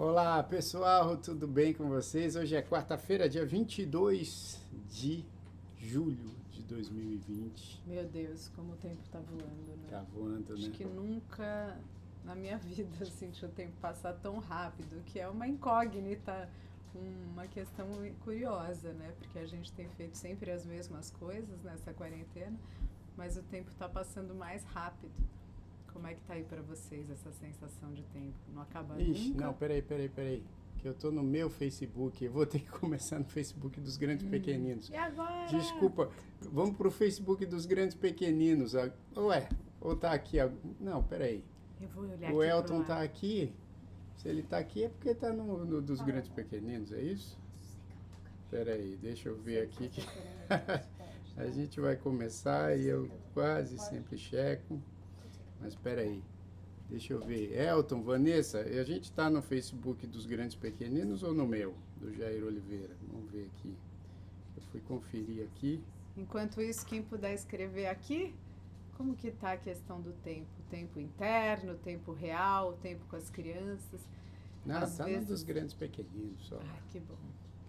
Olá, pessoal, tudo bem com vocês? Hoje é quarta-feira, dia 22 de julho de 2020. Meu Deus, como o tempo tá voando, né? Tá voando, Acho né? que nunca na minha vida senti o tempo passar tão rápido, que é uma incógnita, uma questão curiosa, né? Porque a gente tem feito sempre as mesmas coisas nessa quarentena, mas o tempo tá passando mais rápido. Como é que tá aí pra vocês essa sensação de tempo? Não acaba Ixi, nunca? não, peraí. Que eu tô no meu Facebook. Eu vou ter que começar no Facebook dos grandes pequeninos. E agora? Desculpa, vamos pro Facebook dos grandes pequeninos. Ué, ou tá aqui? Não, peraí. Eu vou olhar O aqui Elton pro tá lado. aqui. Se ele tá aqui é porque tá no dos grandes pequeninos, é isso? Peraí, deixa eu ver aqui. A gente vai começar e eu quase sempre checo. Mas espera aí, deixa eu ver. Elton, Vanessa, a gente está no Facebook dos Grandes Pequeninos ou no meu, do Jair Oliveira? Vamos ver aqui. Eu fui conferir aqui. Enquanto isso, quem puder escrever aqui, como que tá a questão do tempo? Tempo interno, tempo real, tempo com as crianças? Não, Às está vezes- no dos Grandes Pequeninos só. Ai, que bom.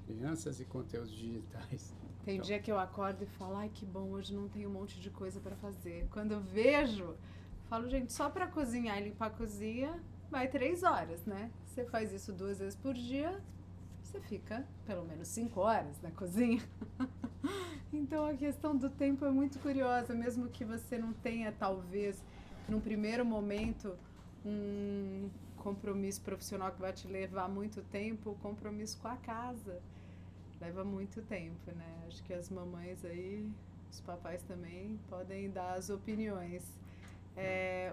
Crianças e conteúdos digitais. Tem Então, dia que eu acordo e falo, ai, que bom, hoje não tem um monte de coisa para fazer. Quando eu vejo, falo, gente, só para cozinhar e limpar a cozinha, vai 3 horas, né? Você faz isso 2 vezes por dia, você fica pelo menos 5 horas na cozinha. Então a questão do tempo é muito curiosa, mesmo que você não tenha, talvez, num primeiro momento, um compromisso profissional que vai te levar muito tempo, o compromisso com a casa leva muito tempo, né? Acho que as mamães aí, os papais também, podem dar as opiniões.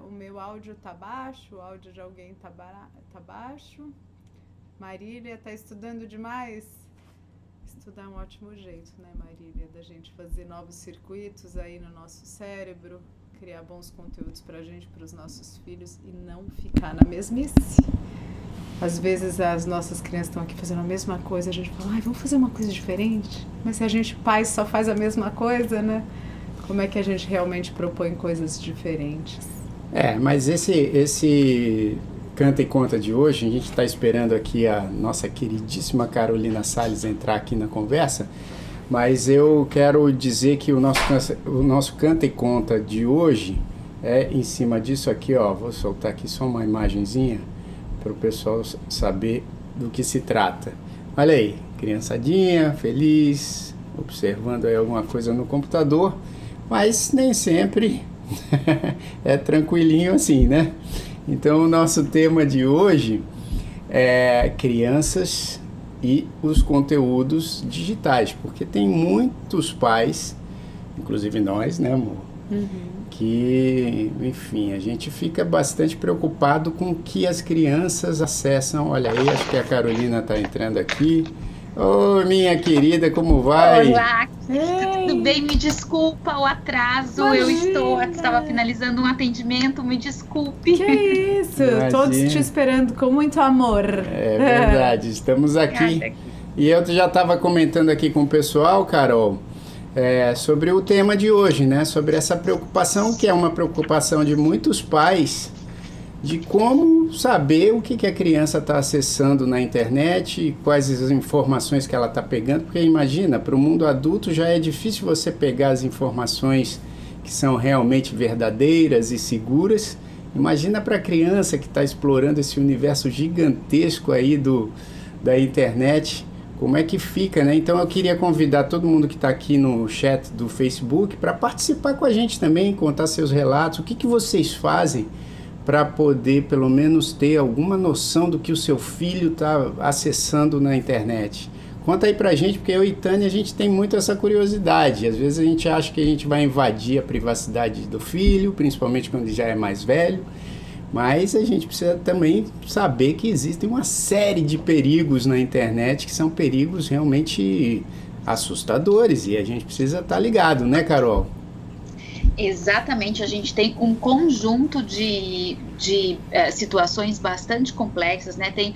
O meu áudio tá baixo, o áudio de alguém tá baixo. Marília, tá estudando demais? Estudar é um ótimo jeito, né, Marília? Da gente fazer novos circuitos aí no nosso cérebro, criar bons conteúdos pra gente, pros nossos filhos e não ficar na mesmice. Às vezes as nossas crianças estão aqui fazendo a mesma coisa, a gente fala, ai, vamos fazer uma coisa diferente? Mas se a gente, pai, só faz a mesma coisa, né? Como é que a gente realmente propõe coisas diferentes? mas esse Canta e Conta de hoje, a gente está esperando aqui a nossa queridíssima Carolina Salles entrar aqui na conversa, mas eu quero dizer que o nosso Canta e Conta de hoje é em cima disso aqui, ó. Vou soltar aqui só uma imagenzinha para o pessoal saber do que se trata. Olha aí, criançadinha, feliz, observando aí alguma coisa no computador, mas nem sempre é tranquilinho assim, né? Então o nosso tema de hoje é crianças e os conteúdos digitais, porque tem muitos pais, inclusive nós, né, amor? Que, enfim, a gente fica bastante preocupado com o que as crianças acessam. Olha aí, acho que a Carolina está entrando aqui. Ô, minha querida, como vai? Olá, Ei, tudo bem? Me desculpa o atraso. Imagina! Estava finalizando um atendimento, me desculpe. que isso? Imagina. Todos te esperando com muito amor. É verdade, estamos aqui. E eu já estava comentando aqui com o pessoal, Carol, sobre o tema de hoje, né? Sobre essa preocupação, que é uma preocupação de muitos pais, de como saber o que a criança está acessando na internet e quais as informações que ela está pegando, porque imagina, para o mundo adulto já é difícil você pegar as informações que são realmente verdadeiras e seguras. Imagina para a criança que está explorando esse universo gigantesco aí da internet, como é que fica, né? Então eu queria convidar todo mundo que está aqui no chat do Facebook para participar com a gente também, contar seus relatos, o que vocês fazem para poder pelo menos ter alguma noção do que o seu filho está acessando na internet. Conta aí pra gente, porque eu e Tânia, a gente tem muito essa curiosidade. Às vezes a gente acha que a gente vai invadir a privacidade do filho, principalmente quando ele já é mais velho, mas a gente precisa também saber que existem uma série de perigos na internet que são perigos realmente assustadores e a gente precisa estar ligado, né, Carol? Exatamente, a gente tem um conjunto de situações bastante complexas, né? Tem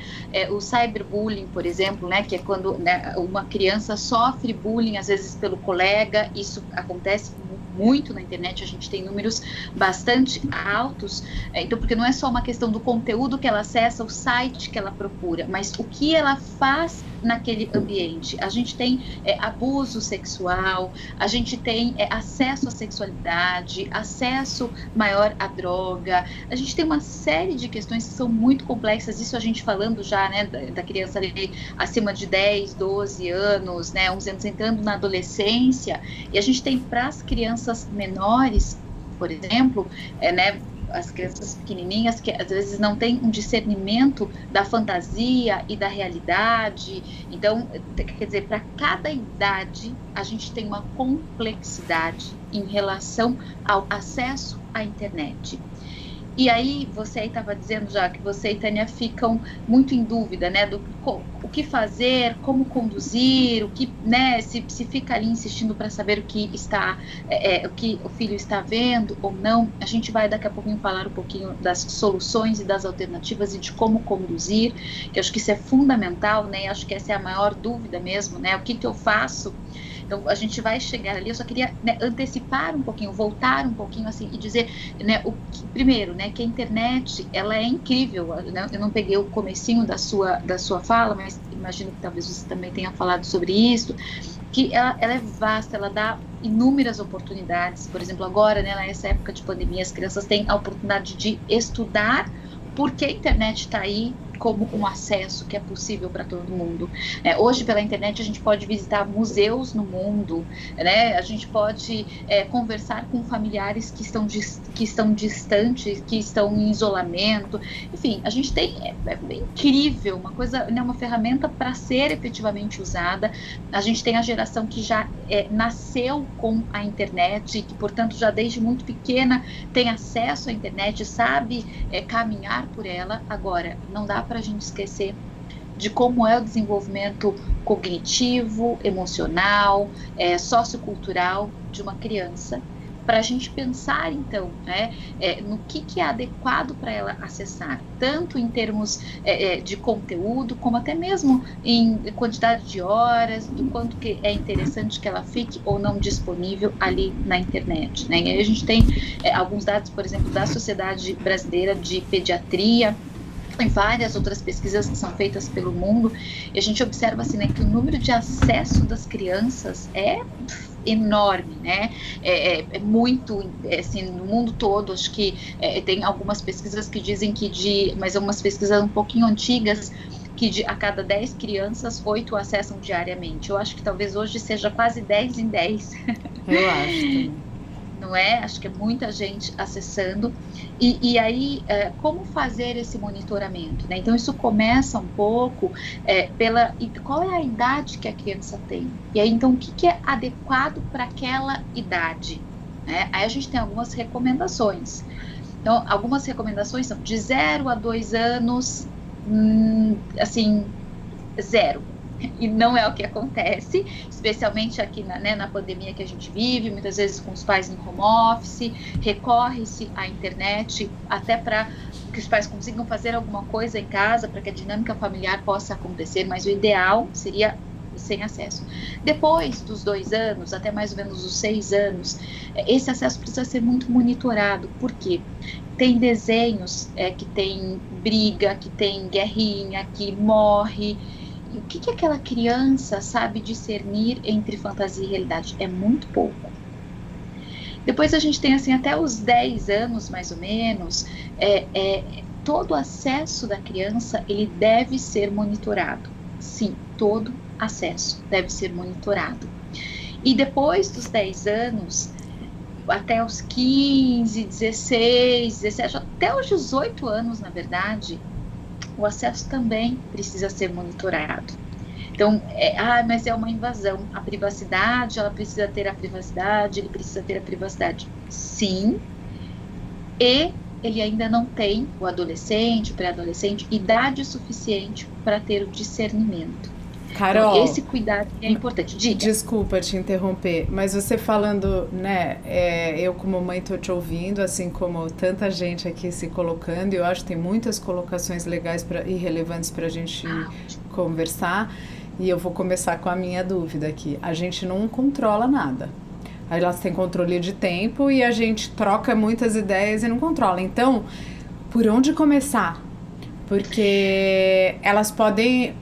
o cyberbullying, por exemplo, né? Que é quando, né, uma criança sofre bullying, às vezes pelo colega, isso acontece muito na internet, a gente tem números bastante altos, então, porque não é só uma questão do conteúdo que ela acessa, o site que ela procura, mas o que ela faz naquele ambiente. A gente tem abuso sexual, a gente tem acesso à sexualidade, acesso maior à droga, a gente tem uma série de questões que são muito complexas, isso a gente falando já, né, da criança ali acima de 10, 12 anos, né, 11 anos entrando na adolescência, e a gente tem para as crianças menores, por exemplo, né, as crianças pequenininhas que às vezes não têm um discernimento da fantasia e da realidade. Então, quer dizer, para cada idade a gente tem uma complexidade em relação ao acesso à internet. E aí, você aí estava dizendo já que você e Tânia ficam muito em dúvida, né, do o que fazer, como conduzir, o que, né, se fica ali insistindo para saber o que está, o que o filho está vendo ou não. A gente vai daqui a pouquinho falar um pouquinho das soluções e das alternativas e de como conduzir, que eu acho que isso é fundamental, né, acho que essa é a maior dúvida mesmo, né, o que eu faço. Então, a gente vai chegar ali, eu só queria, né, antecipar um pouquinho, voltar um pouquinho assim e dizer, né, primeiro, né, que a internet, ela é incrível, né, eu não peguei o comecinho da sua fala, mas imagino que talvez você também tenha falado sobre isso, que ela é vasta, ela dá inúmeras oportunidades, por exemplo, agora, né, nessa época de pandemia, as crianças têm a oportunidade de estudar porque a internet está aí como um acesso que é possível para todo mundo. Hoje, pela internet, a gente pode visitar museus no mundo, né? A gente pode conversar com familiares que estão distantes, que estão em isolamento. Enfim, a gente tem, é incrível, uma coisa, né, uma ferramenta para ser efetivamente usada. A gente tem a geração que já nasceu com a internet, que, portanto, já desde muito pequena tem acesso à internet, sabe caminhar por ela. Agora, não dá para a gente esquecer de como é o desenvolvimento cognitivo, emocional, sociocultural de uma criança, para a gente pensar, então, né, no que é adequado para ela acessar, tanto em termos de conteúdo, como até mesmo em quantidade de horas, do quanto que é interessante que ela fique ou não disponível ali na internet, né? E aí a gente tem alguns dados, por exemplo, da Sociedade Brasileira de Pediatria, em várias outras pesquisas que são feitas pelo mundo, e a gente observa assim, né, que o número de acesso das crianças é enorme, né? É muito, assim, no mundo todo. Acho que tem algumas pesquisas que dizem que mas umas pesquisas um pouquinho antigas, que a cada 10 crianças, 8 acessam diariamente. Eu acho que talvez hoje seja quase 10 em 10. Eu acho também. Não é? Acho que é muita gente acessando. E aí, como fazer esse monitoramento, né? Então, isso começa um pouco qual é a idade que a criança tem. E aí, então, o que é adequado para aquela idade, né? Aí a gente tem algumas recomendações. Então, algumas recomendações são de 0 a 2 anos, assim, 0. E não é o que acontece, especialmente aqui na pandemia que a gente vive, muitas vezes com os pais em home office, recorre-se à internet até para que os pais consigam fazer alguma coisa em casa, para que a dinâmica familiar possa acontecer, mas o ideal seria sem acesso. Depois dos 2 anos, até mais ou menos os 6 anos, esse acesso precisa ser muito monitorado. Por quê? Tem desenhos que tem briga, que tem guerrinha, que morre. O que aquela criança sabe discernir entre fantasia e realidade? É muito pouco. Depois a gente tem assim até os 10 anos mais ou menos, todo o acesso da criança ele deve ser monitorado. Sim, todo acesso deve ser monitorado. E depois dos 10 anos, até os 15, 16, 17, até os 18 anos, na verdade, o acesso também precisa ser monitorado. Então, mas é uma invasão. A privacidade, ela precisa ter a privacidade, ele precisa ter a privacidade. Sim, e ele ainda não tem, o adolescente, o pré-adolescente, idade suficiente para ter o discernimento. Carol, então, esse cuidado é importante. Diga. Desculpa te interromper, mas você falando, né, eu como mãe estou te ouvindo, assim como tanta gente aqui se colocando, e eu acho que tem muitas colocações legais e relevantes para a gente conversar, e eu vou começar com a minha dúvida aqui. A gente não controla nada. Aí elas têm controle de tempo e a gente troca muitas ideias e não controla. Então, por onde começar? Porque elas podem...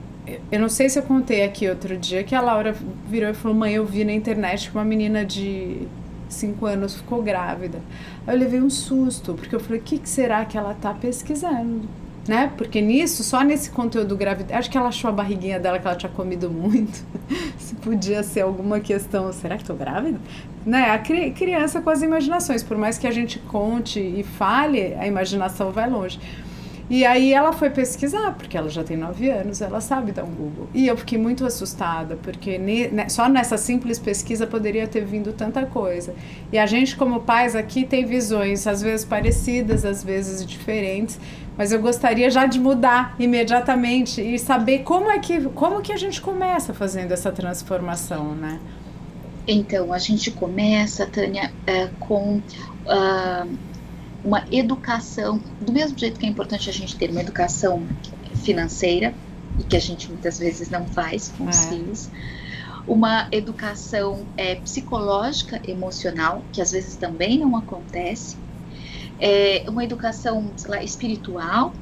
Eu não sei se eu contei aqui outro dia que a Laura virou e falou: mãe, eu vi na internet que uma menina de 5 anos ficou grávida. Aí eu levei um susto, porque eu falei: o que será que ela tá pesquisando? Né? Porque só nesse conteúdo gravidez, acho que ela achou a barriguinha dela que ela tinha comido muito. Se podia ser alguma questão, será que tô grávida? Né? A criança com as imaginações, por mais que a gente conte e fale, a imaginação vai longe. E aí ela foi pesquisar, porque ela já tem 9 anos, ela sabe dar um Google. E eu fiquei muito assustada, porque só nessa simples pesquisa poderia ter vindo tanta coisa. E a gente, como pais aqui, tem visões, às vezes parecidas, às vezes diferentes, mas eu gostaria já de mudar imediatamente e saber como que a gente começa fazendo essa transformação, né? Então, a gente começa, Tânia, com... uma educação, do mesmo jeito que é importante a gente ter uma educação financeira, e que a gente muitas vezes não faz com os filhos, uma educação psicológica, emocional, que às vezes também não acontece, uma educação, sei lá, espiritual,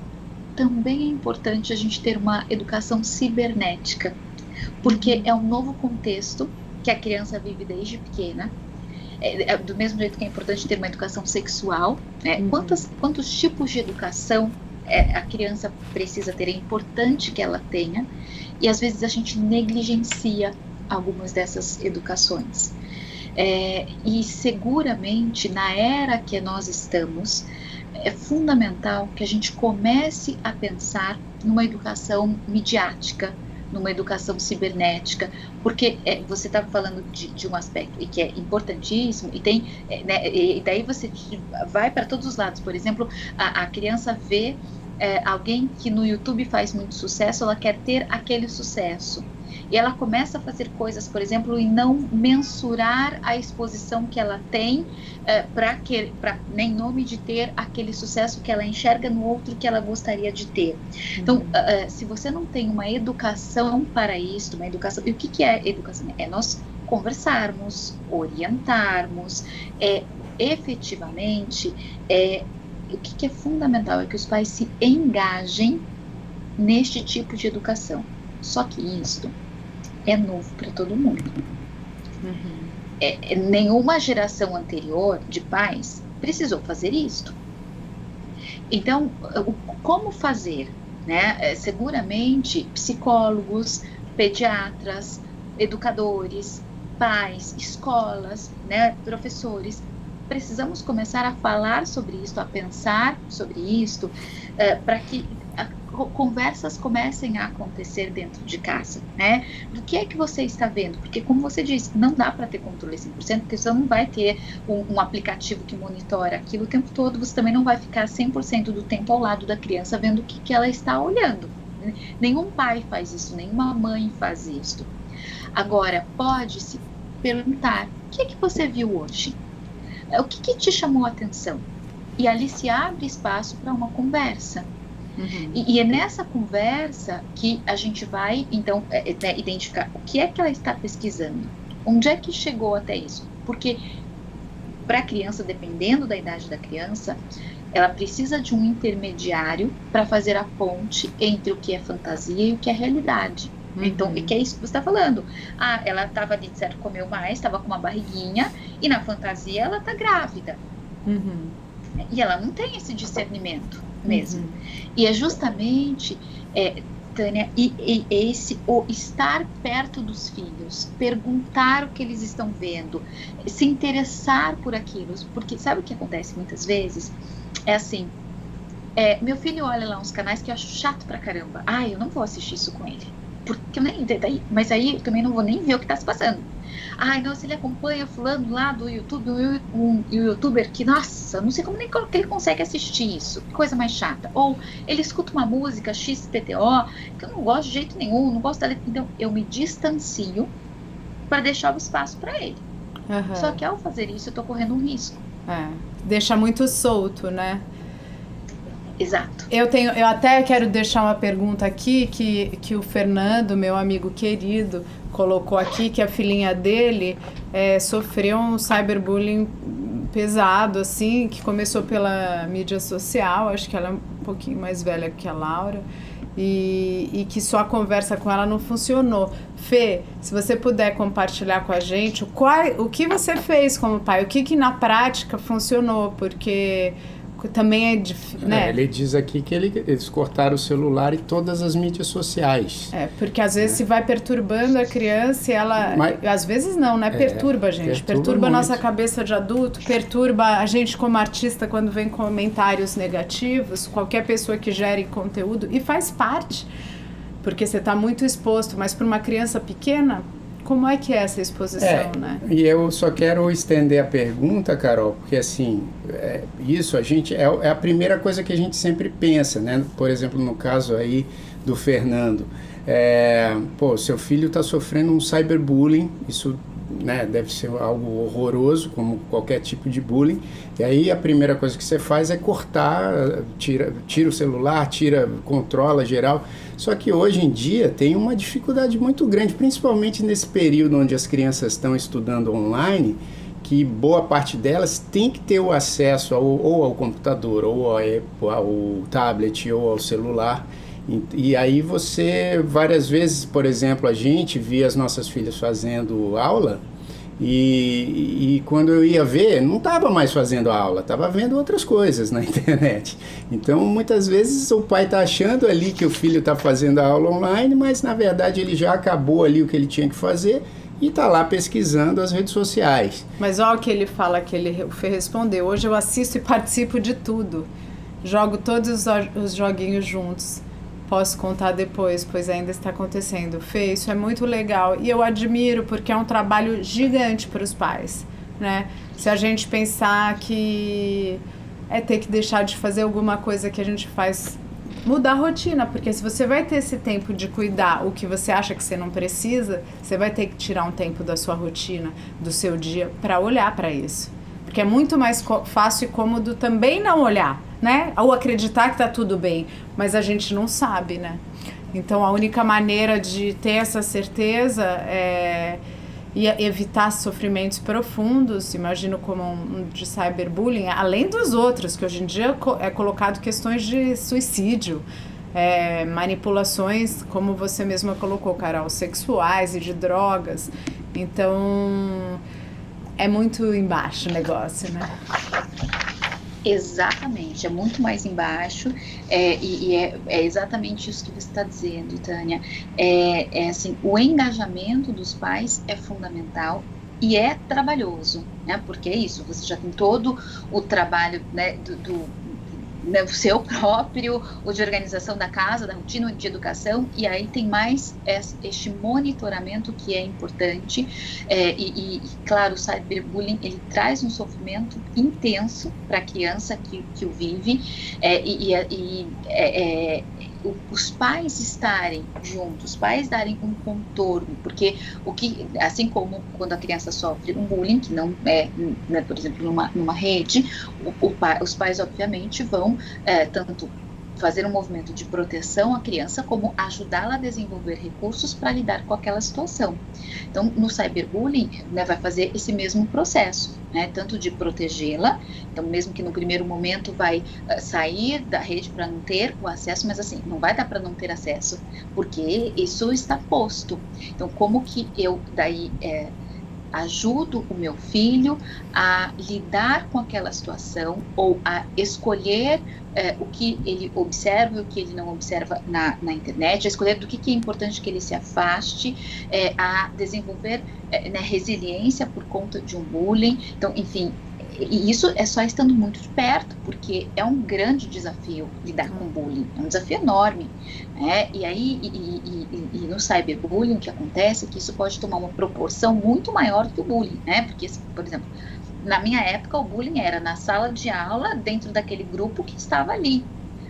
também é importante a gente ter uma educação cibernética, porque é um novo contexto que a criança vive desde pequena. Do mesmo jeito que é importante ter uma educação sexual, né? Quantos tipos de educação a criança precisa ter, é importante que ela tenha, e às vezes a gente negligencia algumas dessas educações. E seguramente, na era que nós estamos, é fundamental que a gente comece a pensar numa educação midiática, numa educação cibernética, porque você estava falando de um aspecto e que é importantíssimo, e tem, né, e daí você vai para todos os lados. Por exemplo, a criança vê alguém que no YouTube faz muito sucesso, ela quer ter aquele sucesso, e ela começa a fazer coisas, por exemplo, e não mensurar a exposição que ela tem em nome de ter aquele sucesso que ela enxerga no outro que ela gostaria de ter. Então, se você não tem uma educação para isso, uma educação... E o que é educação? É nós conversarmos, orientarmos, efetivamente, o que é fundamental é que os pais se engajem neste tipo de educação. Só que isso é novo para todo mundo. Nenhuma geração anterior de pais precisou fazer isso. Então, como fazer? Né? Seguramente, psicólogos, pediatras, educadores, pais, escolas, né, professores, precisamos começar a falar sobre isso, a pensar sobre isso, para que conversas comecem a acontecer dentro de casa, né? Do que é que você está vendo? Porque, como você disse, não dá para ter controle 100%, porque você não vai ter um aplicativo que monitora aquilo o tempo todo, você também não vai ficar 100% do tempo ao lado da criança vendo o que ela está olhando. Nenhum pai faz isso, nenhuma mãe faz isso. Agora, pode-se perguntar: o que é que você viu hoje? O que te chamou a atenção? E ali se abre espaço para uma conversa. E é nessa conversa que a gente vai, então, identificar o que é que ela está pesquisando, onde é que chegou até isso. Porque para a criança, dependendo da idade da criança, ela precisa de um intermediário para fazer a ponte entre o que é fantasia e o que é realidade. Então, e que é isso que você está falando. Ela estava ali, de certo, comeu mais, estava com uma barriguinha, e na fantasia ela está grávida. E ela não tem esse discernimento mesmo. E é justamente, Tânia, o estar perto dos filhos, perguntar o que eles estão vendo, se interessar por aquilo. Porque sabe o que acontece muitas vezes? É assim, meu filho olha lá uns canais que eu acho chato pra caramba. Eu não vou assistir isso com ele. Porque eu nem mas aí eu também não vou nem ver o que está se passando. Não, se ele acompanha fulano lá do YouTube, um youtuber que, nossa, não sei como nem que ele consegue assistir isso, que coisa mais chata. Ou ele escuta uma música XPTO, que eu não gosto de jeito nenhum, não gosto da letra. Então eu me distancio para deixar o espaço para ele. Só que ao fazer isso eu tô correndo um risco. Deixa muito solto, né? Exato. Eu até quero deixar uma pergunta aqui que o Fernando, meu amigo querido, colocou aqui que a filhinha dele sofreu um cyberbullying pesado, assim, que começou pela mídia social. Acho que ela é um pouquinho mais velha que a Laura. E que só a conversa com ela não funcionou. Fê, se você puder compartilhar com a gente o que você fez como pai, o que na prática funcionou, porque também é difícil, né? Ele diz aqui que eles cortaram o celular e todas as mídias sociais. Porque às vezes se vai perturbando a criança e ela... às vezes não, né? Perturba a gente. Perturba a nossa cabeça de adulto, perturba a gente como artista quando vem comentários negativos, qualquer pessoa que gere conteúdo, e faz parte, porque você está muito exposto, mas para uma criança pequena... Como é que é essa exposição, né? E eu só quero estender a pergunta, Carol, porque assim, isso a gente é a primeira coisa que a gente sempre pensa, né? Por exemplo, no caso aí do Fernando, seu filho está sofrendo um cyberbullying, isso, né, deve ser algo horroroso, como qualquer tipo de bullying, e aí a primeira coisa que você faz é cortar, tira o celular, controla geral. Só que hoje em dia tem uma dificuldade muito grande, principalmente nesse período onde as crianças estão estudando online, que boa parte delas tem que ter o acesso ou ao computador, ou ao tablet, ou ao celular. E aí você, várias vezes, por exemplo, a gente via as nossas filhas fazendo aula, e quando eu ia ver, não estava mais fazendo a aula, estava vendo outras coisas na internet. Então, muitas vezes o pai está achando ali que o filho está fazendo a aula online, mas na verdade ele já acabou ali o que ele tinha que fazer e está lá pesquisando as redes sociais. Mas olha o que ele fala, que ele respondeu: hoje eu assisto e participo de tudo, jogo todos os joguinhos juntos. Posso contar depois, pois ainda está acontecendo. Fê, isso é muito legal. E eu admiro, porque é um trabalho gigante para os pais, né? Se a gente pensar que ter que deixar de fazer alguma coisa que a gente faz, mudar a rotina. Porque se você vai ter esse tempo de cuidar o que você acha que você não precisa, você vai ter que tirar um tempo da sua rotina, do seu dia, para olhar para isso. Porque é muito mais fácil e cômodo também não olhar, né? Ou acreditar que tá tudo bem, mas a gente não sabe, né? Então a única maneira de ter essa certeza é evitar sofrimentos profundos, imagino como um de cyberbullying, além dos outros, que hoje em dia é colocado questões de suicídio, manipulações, como você mesma colocou, Carol, sexuais e de drogas. Então é muito embaixo o negócio, né? Exatamente, é muito mais embaixo, e é exatamente isso que você está dizendo, Tânia. Assim, o engajamento dos pais é fundamental e é trabalhoso, né? Porque é isso, você já tem todo o trabalho, né, o seu próprio, o de organização da casa, da rotina, de educação, e aí tem mais este monitoramento que é importante, e claro, o cyberbullying, ele traz um sofrimento intenso para a criança que o vive, os pais estarem juntos, os pais darem um contorno, porque assim como quando a criança sofre um bullying, que não é, né, por exemplo, numa rede, os pais obviamente vão tanto fazer um movimento de proteção à criança, como ajudá-la a desenvolver recursos para lidar com aquela situação. Então, no cyberbullying, né, vai fazer esse mesmo processo, né, tanto de protegê-la, então mesmo que no primeiro momento vai sair da rede para não ter o acesso, mas assim, não vai dar para não ter acesso, porque isso está posto. Então, como que eu daí ajudo o meu filho a lidar com aquela situação, ou a escolher o que ele observa e o que ele não observa na internet, a escolher do que é importante que ele se afaste, a desenvolver resiliência por conta de um bullying. Então, enfim, e isso é só estando muito de perto, porque é um grande desafio lidar com bullying, é um desafio enorme, né? E aí, e no cyberbullying, o que acontece é que isso pode tomar uma proporção muito maior do que o bullying, né? Porque, por exemplo, na minha época, o bullying era na sala de aula, dentro daquele grupo que estava ali.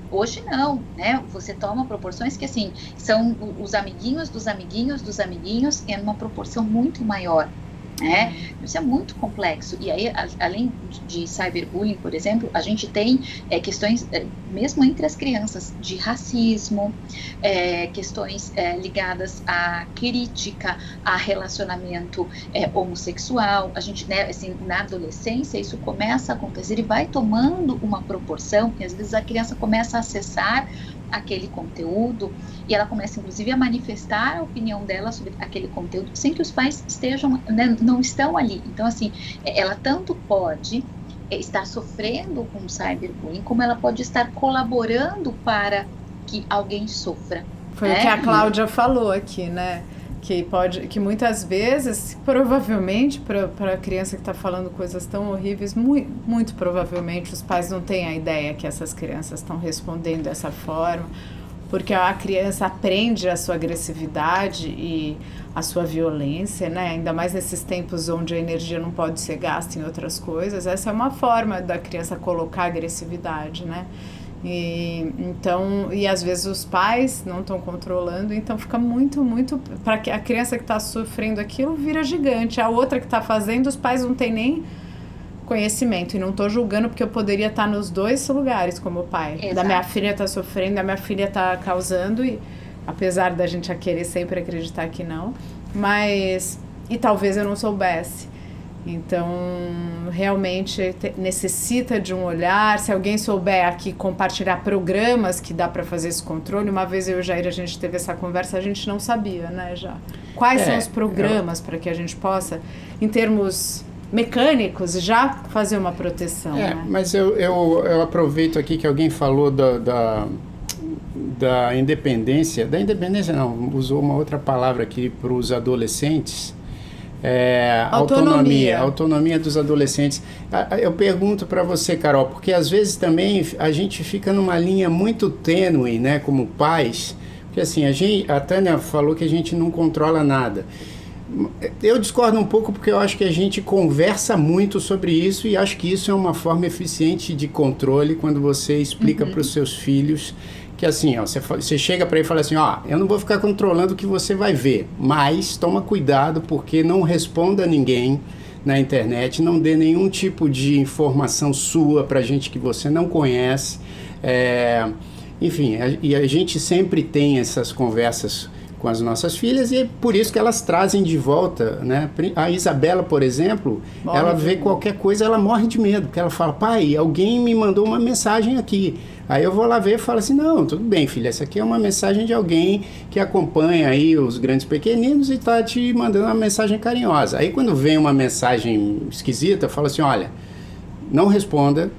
Hoje não, né? Você toma proporções que, assim, são os amiguinhos dos amiguinhos dos amiguinhos, é numa proporção muito maior. né? Isso é muito complexo. E aí, além de cyberbullying, por exemplo, a gente tem questões, mesmo entre as crianças, de racismo, questões ligadas à crítica, a relacionamento homossexual. A gente, né, assim, na adolescência, isso começa a acontecer e vai tomando uma proporção, e às vezes a criança começa a acessar aquele conteúdo e ela começa inclusive a manifestar a opinião dela sobre aquele conteúdo sem que os pais estejam, né, não estão ali. Então, assim, ela tanto pode estar sofrendo com cyberbullying, como ela pode estar colaborando para que alguém sofra. Foi o que a Cláudia falou aqui, né? Que muitas vezes, provavelmente, para a criança que está falando coisas tão horríveis, muito provavelmente os pais não têm a ideia que essas crianças estão respondendo dessa forma, porque a criança aprende a sua agressividade e a sua violência, né? Ainda mais nesses tempos onde a energia não pode ser gasta em outras coisas. Essa é uma forma da criança colocar agressividade, né? E às vezes os pais não estão controlando, então fica muito para a criança que está sofrendo aquilo vira gigante. A outra que está fazendo, os pais não têm nem conhecimento, e não estou julgando, porque eu poderia estar nos dois lugares como pai. Exato. Da minha filha está sofrendo, da minha filha está causando, e apesar da gente querer sempre acreditar que não, mas e talvez eu não soubesse. Então, realmente necessita de um olhar. Se alguém souber aqui compartilhar programas que dá para fazer esse controle, uma vez eu e o Jair, a gente teve essa conversa, a gente não sabia, né, já. Quais são os programas para que a gente possa, em termos mecânicos, já fazer uma proteção, né? Mas eu aproveito aqui que alguém falou da independência, não, usou uma outra palavra aqui para os adolescentes. Autonomia dos adolescentes. Eu pergunto para você, Carol, porque às vezes também a gente fica numa linha muito tênue, né, como pais, porque assim, a Tânia falou que a gente não controla nada. Eu discordo um pouco, porque eu acho que a gente conversa muito sobre isso, e acho que isso é uma forma eficiente de controle quando você explica para os seus filhos que assim, ó, você chega para ele e fala assim, ó, eu não vou ficar controlando o que você vai ver, mas toma cuidado, porque não responda a ninguém na internet, não dê nenhum tipo de informação sua para gente que você não conhece. Enfim, e a gente sempre tem essas conversas com as nossas filhas, e é por isso que elas trazem de volta, né? A Isabela, por exemplo, ela vê qualquer coisa, ela morre de medo, porque ela fala, pai, alguém me mandou uma mensagem aqui. Aí eu vou lá ver e falo assim, não, tudo bem, filha, essa aqui é uma mensagem de alguém que acompanha aí os grandes pequeninos e tá te mandando uma mensagem carinhosa. Aí quando vem uma mensagem esquisita, eu falo assim, olha, não responda,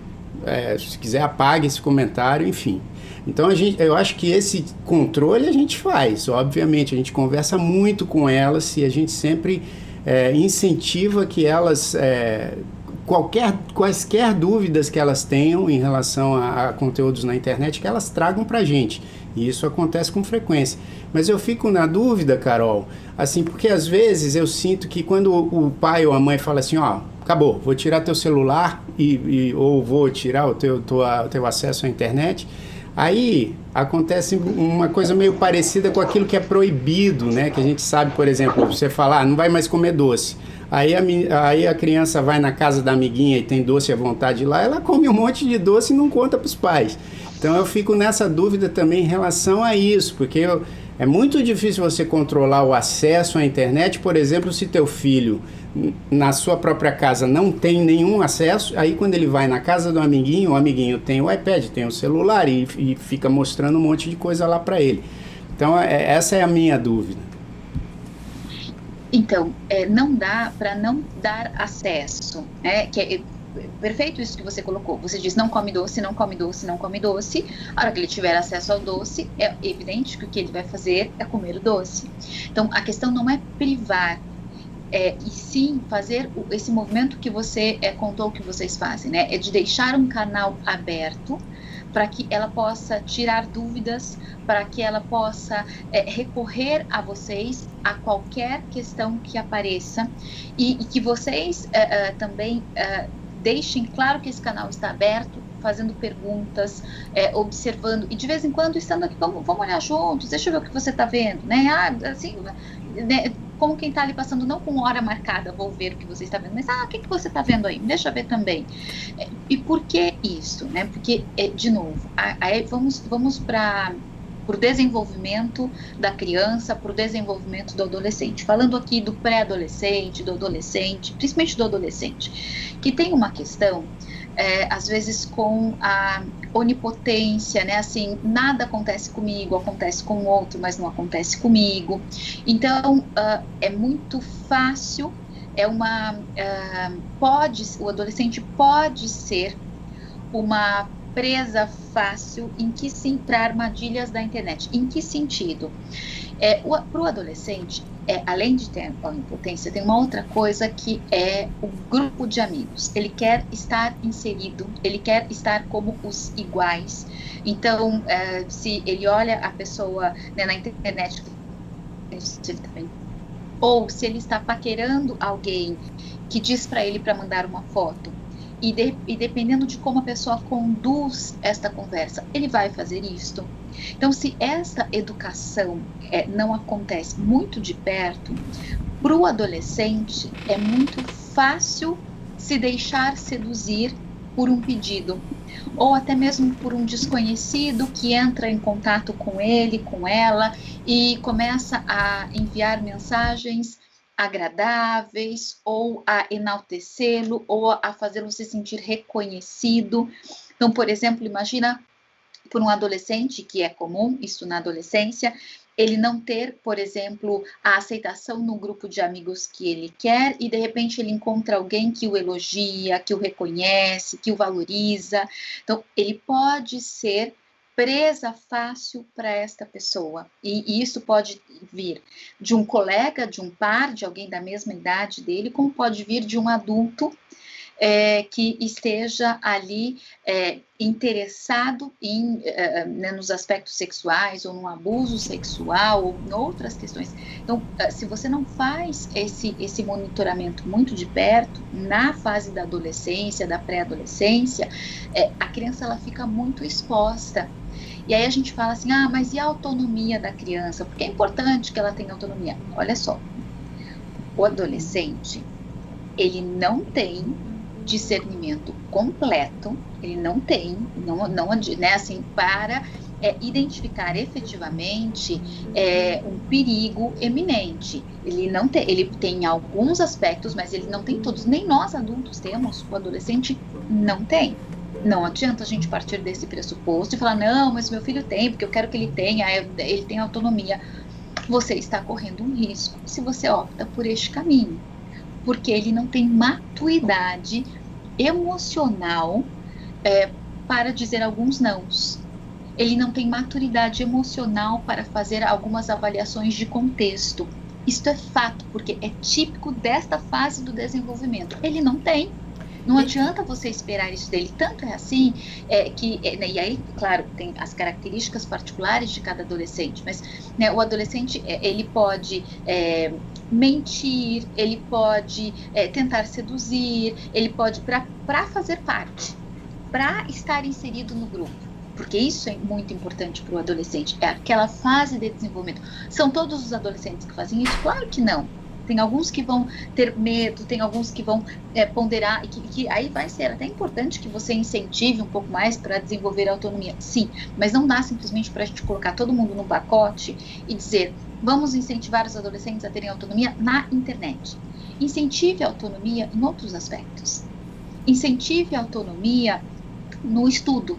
se quiser apague esse comentário, enfim. Então eu acho que esse controle a gente faz, obviamente, a gente conversa muito com elas e a gente sempre incentiva que elas, quaisquer dúvidas que elas tenham em relação a conteúdos na internet, que elas tragam pra gente, e isso acontece com frequência. Mas eu fico na dúvida, Carol, assim, porque às vezes eu sinto que quando o pai ou a mãe fala assim, ó, acabou, vou tirar teu celular ou vou tirar o teu acesso à internet, aí acontece uma coisa meio parecida com aquilo que é proibido, né? Que a gente sabe, por exemplo, você falar, não vai mais comer doce. Aí a criança vai na casa da amiguinha e tem doce à vontade lá, ela come um monte de doce e não conta para os pais. Então eu fico nessa dúvida também em relação a isso, porque é muito difícil você controlar o acesso à internet, por exemplo, se teu filho na sua própria casa não tem nenhum acesso, aí quando ele vai na casa do amiguinho, o amiguinho tem o iPad, tem o celular e fica mostrando um monte de coisa lá para ele. Então essa é a minha dúvida. Então, não dá para não dar acesso, né? Perfeito isso que você colocou. Você diz, não come doce, não come doce, não come doce. A hora que ele tiver acesso ao doce, é evidente que o que ele vai fazer é comer o doce. Então, a questão não é privar, e sim fazer esse movimento que você contou que vocês fazem, né? É de deixar um canal aberto para que ela possa tirar dúvidas, para que ela possa recorrer a vocês a qualquer questão que apareça, e que vocês também deixem claro que esse canal está aberto, fazendo perguntas, observando, e de vez em quando estando aqui, vamos olhar juntos, deixa eu ver o que você está vendo, né? Assim, né? como quem está ali passando, não com hora marcada, vou ver o que você está vendo, mas, o que você está vendo aí? Deixa eu ver também. E por que isso, né? Porque, de novo, vamos para o desenvolvimento da criança, para o desenvolvimento do adolescente. Falando aqui do pré-adolescente, do adolescente, principalmente do adolescente, que tem uma questão, às vezes com a onipotência, né? Assim, nada acontece comigo, acontece com o outro, mas não acontece comigo. Então, é muito fácil, o adolescente pode ser uma presa fácil para armadilhas da internet. Em que sentido? Para o adolescente, além de ter a impotência, tem uma outra coisa que é o grupo de amigos. Ele quer estar inserido, ele quer estar como os iguais. Então, se ele olha a pessoa, né, na internet, ou se ele está paquerando alguém que diz para ele para mandar uma foto, e dependendo de como a pessoa conduz esta conversa, ele vai fazer isto. Então, se essa educação não acontece muito de perto, para o adolescente é muito fácil se deixar seduzir por um pedido, ou até mesmo por um desconhecido que entra em contato com ele, com ela, e começa a enviar mensagens agradáveis, ou a enaltecê-lo, ou a fazê-lo se sentir reconhecido. Então, por exemplo, imagina por um adolescente, que é comum isso na adolescência, ele não ter, por exemplo, a aceitação no grupo de amigos que ele quer, e de repente ele encontra alguém que o elogia, que o reconhece, que o valoriza. Então, ele pode ser presa fácil para esta pessoa, e isso pode vir de um colega, de um par, de alguém da mesma idade dele, como pode vir de um adulto que esteja ali interessado nos aspectos sexuais, ou no abuso sexual, ou em outras questões. Então, se você não faz esse monitoramento muito de perto, na fase da adolescência, da pré-adolescência, a criança ela fica muito exposta. E aí a gente fala assim, mas e a autonomia da criança? Porque é importante que ela tenha autonomia. Olha só, o adolescente, ele não tem discernimento completo, ele não tem, né, assim, para identificar efetivamente um perigo eminente. Ele tem alguns aspectos, mas ele não tem todos, nem nós adultos temos, o adolescente não tem. Não adianta a gente partir desse pressuposto e falar, não, mas meu filho tem, porque eu quero que ele tenha autonomia. Você está correndo um risco se você opta por este caminho, porque ele não tem maturidade emocional para dizer alguns nãos. Ele não tem maturidade emocional para fazer algumas avaliações de contexto. Isto é fato, porque é típico desta fase do desenvolvimento. Ele não tem. Não adianta você esperar isso dele. Tanto é assim e aí, claro, tem as características particulares de cada adolescente, mas, né, o adolescente, ele pode mentir, ele pode tentar seduzir, ele pode, para fazer parte, para estar inserido no grupo, porque isso é muito importante para o adolescente, é aquela fase de desenvolvimento. São todos os adolescentes que fazem isso? Claro que não. Tem alguns que vão ter medo, tem alguns que vão ponderar, e que aí vai ser até importante que você incentive um pouco mais para desenvolver a autonomia. Sim, mas não dá simplesmente para a gente colocar todo mundo num pacote e dizer, vamos incentivar os adolescentes a terem autonomia na internet. Incentive a autonomia em outros aspectos. Incentive a autonomia no estudo.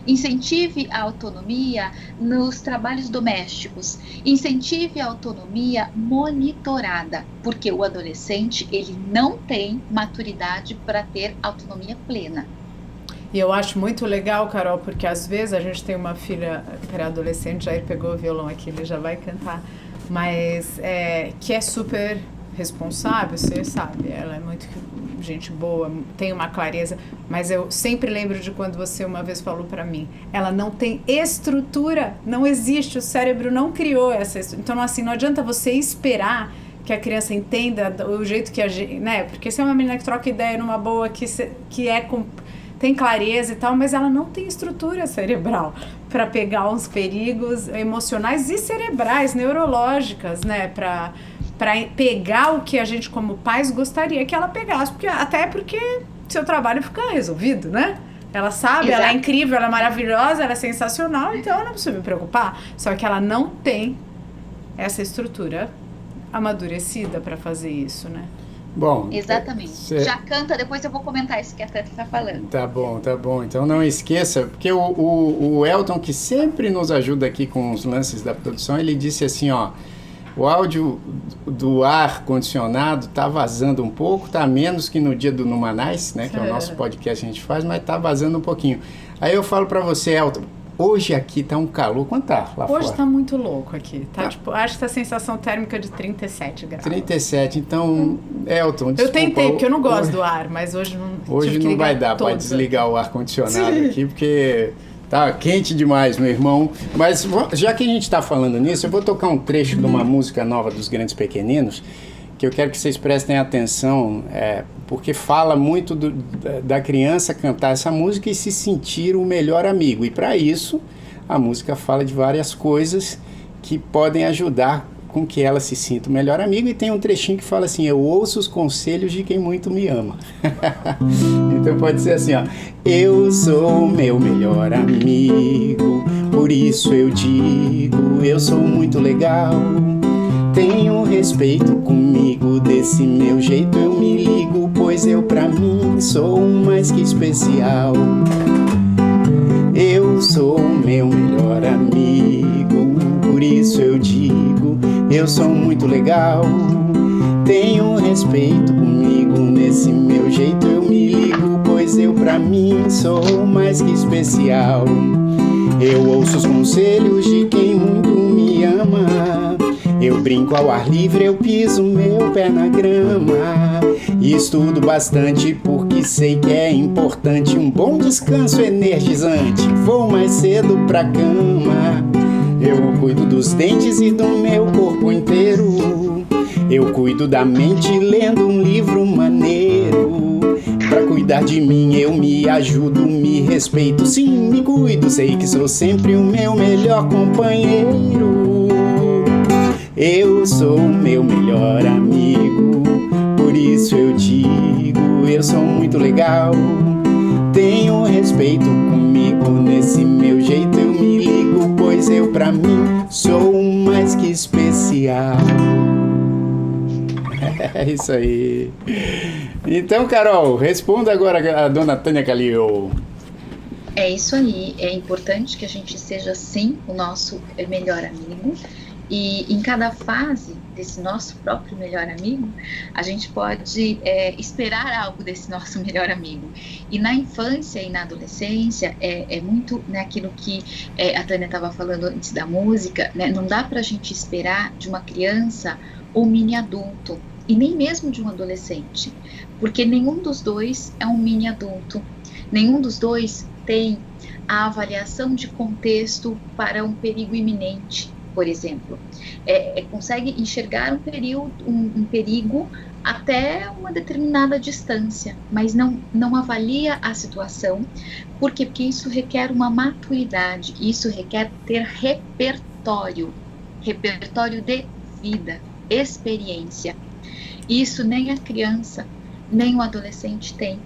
Incentive a autonomia nos trabalhos domésticos, incentive a autonomia monitorada, porque o adolescente, ele não tem maturidade para ter autonomia plena. E eu acho muito legal, Carol, porque às vezes a gente tem uma filha pré-adolescente, já ele pegou o violão aqui, ele já vai cantar, mas que é super responsável, você sabe, ela é muito gente boa, tem uma clareza, mas eu sempre lembro de quando você uma vez falou para mim, ela não tem estrutura, não existe, o cérebro não criou essa estrutura. Então, assim, não adianta você esperar que a criança entenda o jeito que a gente, né, porque se é uma menina que troca ideia numa boa, tem clareza e tal, mas ela não tem estrutura cerebral para pegar uns perigos emocionais e cerebrais, neurológicas, né, para para pegar o que a gente como pais gostaria que ela pegasse, até porque seu trabalho fica resolvido, né? Ela sabe, Exato. Ela é incrível, ela é maravilhosa, ela é sensacional, então ela não precisa me preocupar. Só que ela não tem essa estrutura amadurecida para fazer isso, né? Bom, Exatamente. Já canta, depois eu vou comentar isso que a Tânia está falando. Tá bom. Então não esqueça, porque o Elton, que sempre nos ajuda aqui com os lances da produção, ele disse assim, ó, o áudio do ar condicionado tá vazando um pouco, tá menos que no dia do Numanais, né, que é o nosso podcast que a gente faz, mas tá vazando um pouquinho. Aí eu falo para você, Elton, hoje aqui tá um calor, quanto tá lá fora? Hoje tá muito louco aqui, tipo, acho que tá a sensação térmica de 37 graus. 37, então, Elton, desculpa. Eu tentei, porque eu não gosto do ar, mas hoje não... Hoje não vai dar para desligar o ar-condicionado aqui, porque tá quente demais, meu irmão. Mas já que a gente está falando nisso, eu vou tocar um trecho de uma música nova dos Grandes Pequeninos, que eu quero que vocês prestem atenção, porque fala muito da criança cantar essa música e se sentir o melhor amigo. E para isso, a música fala de várias coisas que podem ajudar com que ela se sinta o melhor amigo. E tem um trechinho que fala assim, eu ouço os conselhos de quem muito me ama. Então pode ser assim, ó. Eu sou o meu melhor amigo, por isso eu digo, eu sou muito legal. Tenho respeito comigo, desse meu jeito eu me ligo, pois eu pra mim sou mais que especial. Eu sou o meu melhor amigo, por isso eu digo, eu sou muito legal. Tenho respeito comigo, nesse meu jeito eu me ligo, pois eu pra mim sou mais que especial. Eu ouço os conselhos de quem muito me ama, eu brinco ao ar livre, eu piso meu pé na grama. E estudo bastante porque sei que é importante um bom descanso energizante. Vou mais cedo pra cama. Eu cuido dos dentes e do meu corpo inteiro. Eu cuido da mente lendo um livro maneiro. Pra cuidar de mim eu me ajudo, me respeito, sim, me cuido. Sei que sou sempre o meu melhor companheiro. Eu sou o meu melhor amigo, por isso eu digo, eu sou muito legal. Tenho respeito comigo, nesse meu jeito eu me ligo, pois eu pra mim sou mais que especial. É isso aí. Então, Carol, responda agora a dona Tânia Calil. É isso aí, é importante que a gente seja sim o nosso melhor amigo. E em cada fase desse nosso próprio melhor amigo, a gente pode esperar algo desse nosso melhor amigo. E na infância e na adolescência, é muito naquilo que a Tânia estava falando antes da música, né? Não dá para a gente esperar de uma criança ou mini adulto, e nem mesmo de um adolescente, porque nenhum dos dois é um mini adulto, nenhum dos dois tem a avaliação de contexto para um perigo iminente. Por exemplo, consegue enxergar um perigo até uma determinada distância, mas não avalia a situação. Por quê? Porque isso requer uma maturidade, isso requer ter repertório de vida, experiência. Isso nem a criança, nem o adolescente tem.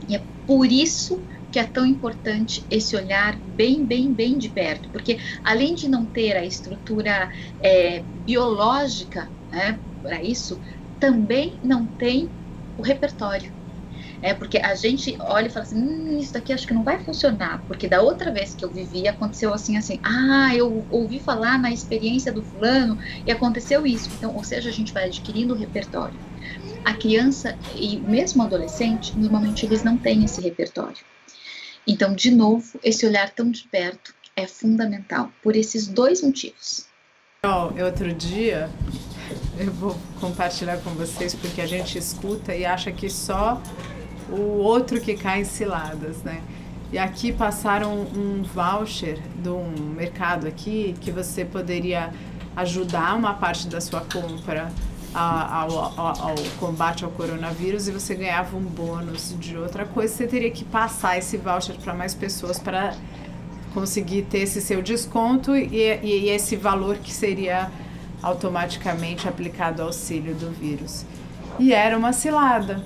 E é por isso que é tão importante esse olhar bem de perto, porque além de não ter a estrutura biológica, né, para isso, também não tem o repertório. Porque a gente olha e fala assim, isso daqui acho que não vai funcionar, porque da outra vez que eu vivi aconteceu assim, eu ouvi falar na experiência do fulano e aconteceu isso. Então, ou seja, a gente vai adquirindo o repertório. A criança e mesmo o adolescente, normalmente eles não têm esse repertório. Então, de novo, esse olhar tão de perto é fundamental, por esses dois motivos. Outro dia, eu vou compartilhar com vocês, porque a gente escuta e acha que só o outro que cai em ciladas, né? E aqui passaram um voucher de um mercado aqui, que você poderia ajudar uma parte da sua compra ao combate ao coronavírus, e você ganhava um bônus de outra coisa. Você teria que passar esse voucher para mais pessoas para conseguir ter esse seu desconto e esse valor que seria automaticamente aplicado o auxílio do vírus. E era uma cilada.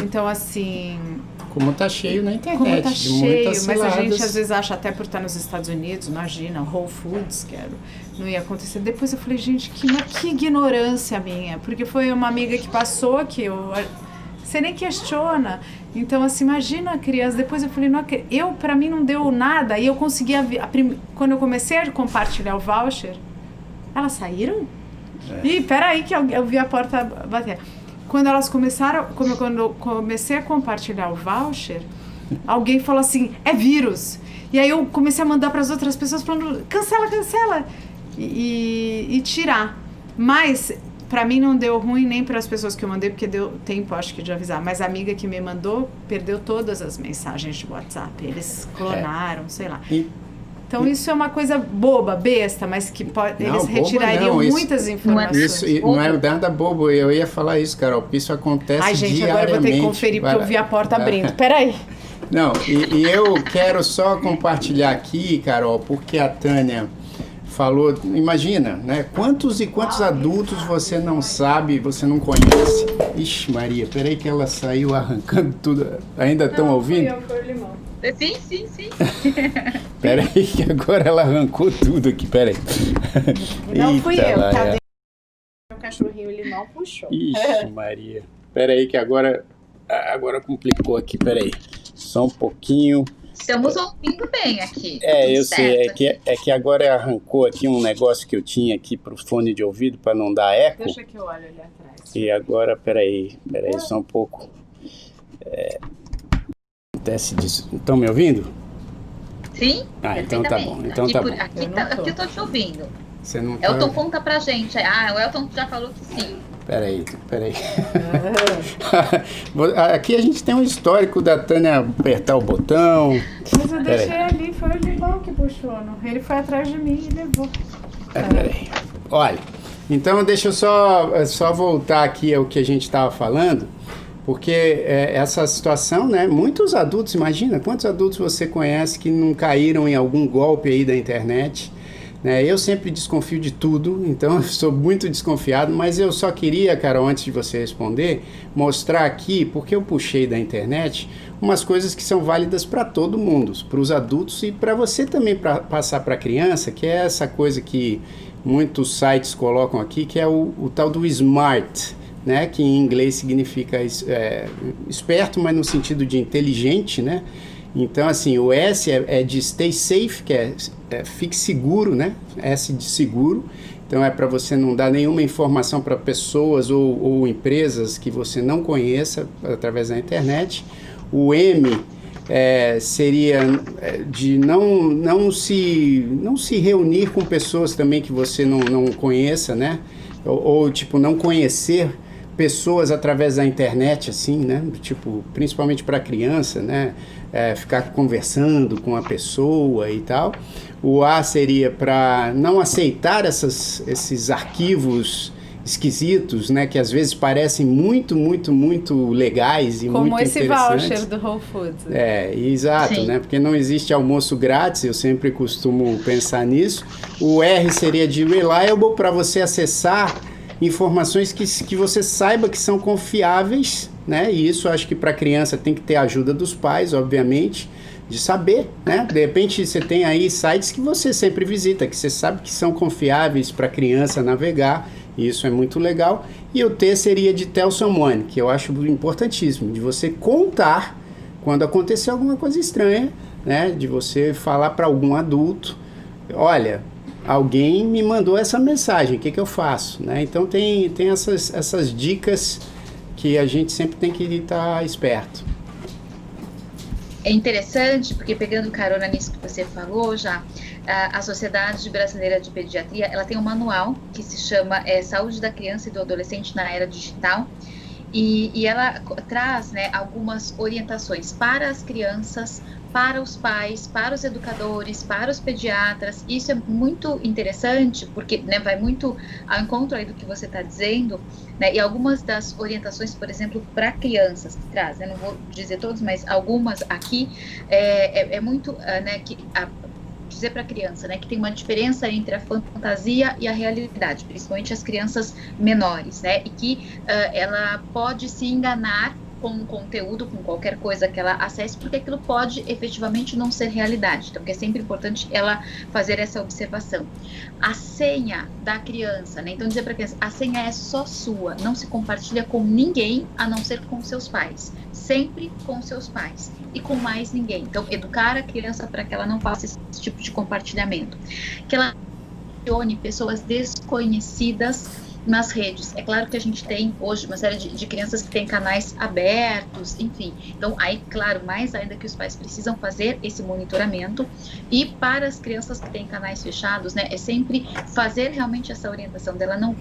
Então, assim... Como tá cheio na internet. Como tá cheio, mas ciladas. a gente às vezes acha, até por estar nos Estados Unidos, imagina, Whole Foods, não ia acontecer. Depois eu falei, gente, que ignorância minha. Porque foi uma amiga que passou, que você nem questiona. Então, assim, imagina a criança. Depois eu falei, pra mim não deu nada. E eu conseguia ver, quando eu comecei a compartilhar o voucher, elas saíram? Ih, peraí que eu vi a porta bater. Quando elas começaram, quando eu comecei a compartilhar o voucher, alguém falou assim, é vírus. E aí eu comecei a mandar para as outras pessoas falando, cancela. E tirar. Mas, para mim não deu ruim nem para as pessoas que eu mandei, porque deu tempo, acho que, de avisar. Mas a amiga que me mandou perdeu todas as mensagens de WhatsApp. Eles clonaram, sei lá. Então isso é uma coisa boba, besta, mas que eles retirariam muitas informações. Isso não é nada bobo, eu ia falar isso, Carol, porque isso acontece diariamente. Ai, gente, agora eu vou ter que conferir, porque eu vi a porta abrindo. Peraí. Não, e eu quero só compartilhar aqui, Carol, porque a Tânia falou, imagina, né? Quantos e quantos adultos você não sabe, você não conhece? Ixi, Maria, peraí que ela saiu arrancando tudo. Ainda estão ouvindo? Foi o limão. Sim. Peraí que agora ela arrancou tudo aqui, peraí. Não fui eu, tá? O cachorrinho limão puxou. Ixi, Maria. Peraí que agora complicou aqui, peraí. Só um pouquinho. Estamos ouvindo bem aqui. Eu sei, é que agora arrancou aqui um negócio que eu tinha aqui pro fone de ouvido para não dar eco. Deixa que eu olho ali atrás. E agora, peraí, só um pouco. Acontece disso. Estão me ouvindo? Sim. Então tá bom. Então tá bom. Aqui eu tô te ouvindo. Você não tá... Elton conta pra gente. O Elton já falou que sim. Peraí. Aqui a gente tem um histórico da Tânia apertar o botão. Mas eu deixei ali, foi o limão que puxou. Ele foi atrás de mim e levou. Peraí. Olha, então deixa eu só voltar aqui ao que a gente estava falando, porque essa situação, né? Muitos adultos, imagina, quantos adultos você conhece que não caíram em algum golpe aí da internet? Eu sempre desconfio de tudo, então eu sou muito desconfiado, mas eu só queria, Carol, antes de você responder, mostrar aqui, porque eu puxei da internet, umas coisas que são válidas para todo mundo, para os adultos e para você também passar para a criança, que é essa coisa que muitos sites colocam aqui, que é o tal do SMART, né, que em inglês significa esperto, mas no sentido de inteligente, né? Então, assim, o S é de stay safe, que fique seguro, né? S de seguro. Então, é para você não dar nenhuma informação para pessoas ou empresas que você não conheça através da internet. O M seria de não se reunir com pessoas também que você não conheça, né? Ou tipo, não conhecer pessoas através da internet, assim, né? Tipo, principalmente para criança, né? Ficar conversando com a pessoa e tal. O A seria para não aceitar esses arquivos esquisitos, né? Que às vezes parecem muito, muito, muito legais e como muito interessantes. Como esse voucher do Whole Foods. Exato, né? Porque não existe almoço grátis, eu sempre costumo pensar nisso. O R seria de reliable, para você acessar informações que você saiba que são confiáveis, né? E isso acho que para criança tem que ter a ajuda dos pais, obviamente, de saber, né? De repente você tem aí sites que você sempre visita, que você sabe que são confiáveis para a criança navegar, e isso é muito legal. E o T seria de tell someone, que eu acho importantíssimo, de você contar quando acontecer alguma coisa estranha, né? De você falar para algum adulto, olha, alguém me mandou essa mensagem, o que eu faço? Né? Então tem essas dicas que a gente sempre tem que estar esperto. É interessante, porque pegando carona nisso que você falou já, a Sociedade Brasileira de Pediatria, ela tem um manual que se chama Saúde da Criança e do Adolescente na Era Digital, e ela traz, né, algumas orientações para as crianças, para os pais, para os educadores, para os pediatras. Isso é muito interessante, porque, né, vai muito ao encontro aí do que você está dizendo, né, e algumas das orientações, por exemplo, para crianças que traz, né, não vou dizer todos, mas algumas aqui, é muito, né, que dizer para a criança, né, que tem uma diferença entre a fantasia e a realidade, principalmente as crianças menores, né, e que ela pode se enganar com um conteúdo, com qualquer coisa que ela acesse, porque aquilo pode efetivamente não ser realidade. Então, é sempre importante ela fazer essa observação. A senha da criança, né? Então, dizer para a criança, a senha é só sua, não se compartilha com ninguém, a não ser com seus pais. Sempre com seus pais e com mais ninguém. Então, educar a criança para que ela não faça esse tipo de compartilhamento. Que ela mencione pessoas desconhecidas nas redes. É claro que a gente tem hoje uma série de crianças que têm canais abertos, enfim. Então, aí, claro, mais ainda que os pais precisam fazer esse monitoramento. E para as crianças que têm canais fechados, né, é sempre fazer realmente essa orientação dela não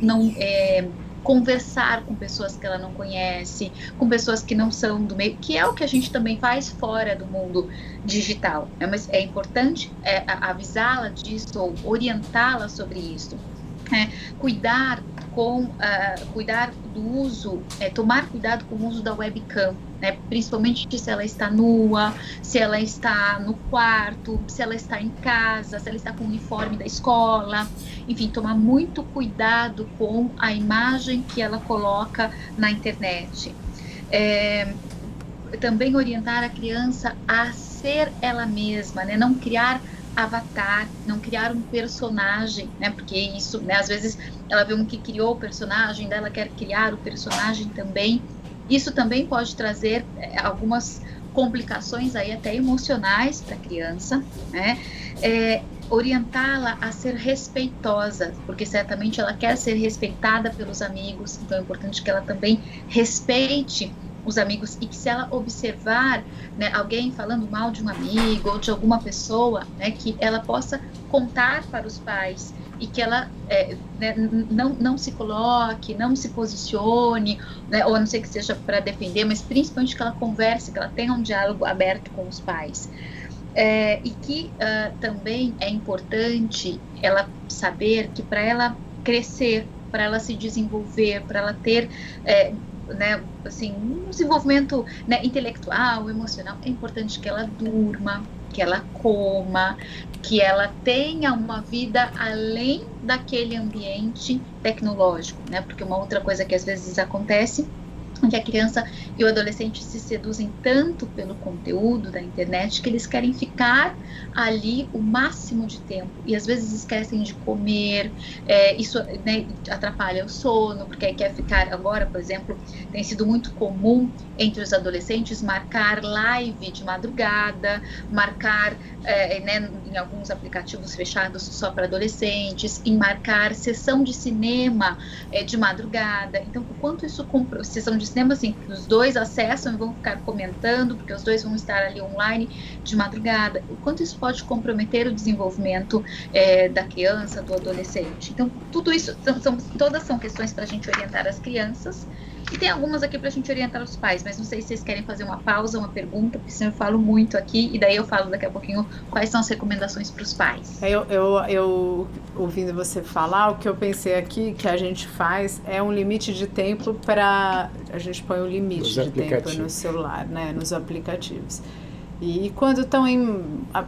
conversar com pessoas que ela não conhece, com pessoas que não são do meio, que é o que a gente também faz fora do mundo digital. Mas é importante avisá-la disso ou orientá-la sobre isso. Cuidar do uso, tomar cuidado com o uso da webcam, né? Principalmente se ela está nua, se ela está no quarto, se ela está em casa, se ela está com o uniforme da escola, enfim, tomar muito cuidado com a imagem que ela coloca na internet. Também orientar a criança a ser ela mesma, né? Não criar avatar, não criar um personagem, né? Porque isso, né? Às vezes ela vê um que criou o personagem, daí ela quer criar o personagem também. Isso também pode trazer algumas complicações aí até emocionais para a criança, né? Orientá-la a ser respeitosa, porque certamente ela quer ser respeitada pelos amigos, então é importante que ela também respeite os amigos, e que se ela observar, né, alguém falando mal de um amigo ou de alguma pessoa, né, que ela possa contar para os pais e que ela né, não se coloque, não se posicione, né, ou a não ser que seja para defender, mas principalmente que ela converse, que ela tenha um diálogo aberto com os pais. E que também é importante ela saber que para ela crescer, para ela se desenvolver, para ela ter né, assim, um desenvolvimento, né, intelectual, emocional, é importante que ela durma, que ela coma, que ela tenha uma vida além daquele ambiente tecnológico, né? Porque uma outra coisa que às vezes acontece é que a criança e o adolescente se seduzem tanto pelo conteúdo da internet que eles querem ficar ali o máximo de tempo e às vezes esquecem de comer, isso, né, atrapalha o sono, porque aí quer ficar. Agora, por exemplo, tem sido muito comum entre os adolescentes marcar live de madrugada, marcar, né, em alguns aplicativos fechados só para adolescentes, em marcar sessão de cinema de madrugada. Então, o quanto isso sessão de cinema, assim, os dois acessam e vão ficar comentando, porque os dois vão estar ali online de madrugada, o quanto isso pode comprometer o desenvolvimento da criança, do adolescente. Então, tudo isso, todas são questões para a gente orientar as crianças, e tem algumas aqui para a gente orientar os pais, mas não sei se vocês querem fazer uma pausa, uma pergunta, porque senão eu falo muito aqui, e daí eu falo daqui a pouquinho quais são as recomendações para os pais. Eu ouvindo você falar, o que eu pensei aqui que a gente faz é um limite de tempo para... A gente põe um limite de tempo no celular, né, nos aplicativos. E quando estão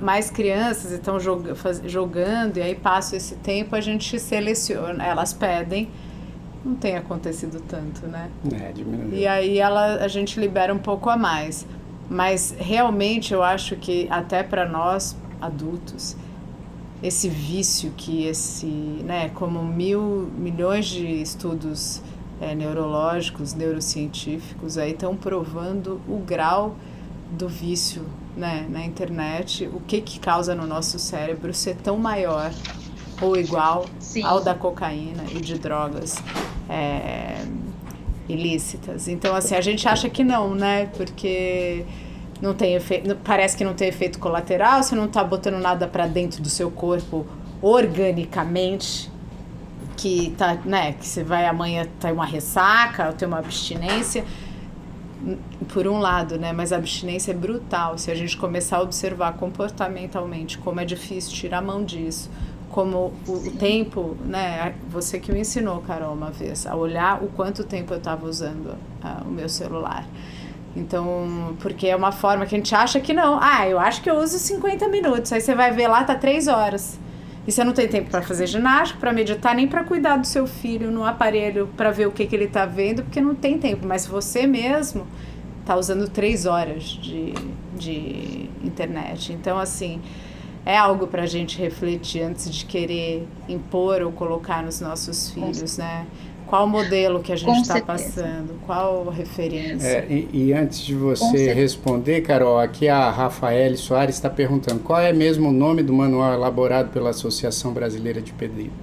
mais crianças e estão jogando, e aí passa esse tempo, a gente seleciona, elas pedem. Não tem acontecido tanto, né? Diminuiu. E aí a gente libera um pouco a mais. Mas realmente eu acho que até para nós, adultos, esse vício que né, como milhões de estudos neurológicos, neurocientíficos aí estão provando o grau do vício, né, na internet, o que causa no nosso cérebro ser tão maior ou igual Sim. ao da cocaína e de drogas ilícitas. Então, assim, a gente acha que não, né? Porque não tem efeito, parece que não tem efeito colateral, você não está botando nada para dentro do seu corpo organicamente, que tá, né? Que você vai amanhã ter uma ressaca ou ter uma abstinência. Por um lado, né? Mas a abstinência é brutal. Se a gente começar a observar comportamentalmente como é difícil tirar a mão disso, como o tempo, né? Você que me ensinou, Carol, uma vez, a olhar o quanto tempo eu estava usando o meu celular. Então, porque é uma forma que a gente acha que não. Eu acho que eu uso 50 minutos. Aí você vai ver lá, tá 3 horas. E você não tem tempo para fazer ginástica, para meditar, nem para cuidar do seu filho no aparelho para ver o que ele tá vendo, porque não tem tempo. Mas você mesmo tá usando 3 horas de internet. Então, assim, é algo para a gente refletir antes de querer impor ou colocar nos nossos filhos, né? Qual modelo que a gente está passando? Qual referência? E antes de você responder, Carol, aqui a Rafaele Soares está perguntando qual é mesmo o nome do manual elaborado pela Associação Brasileira de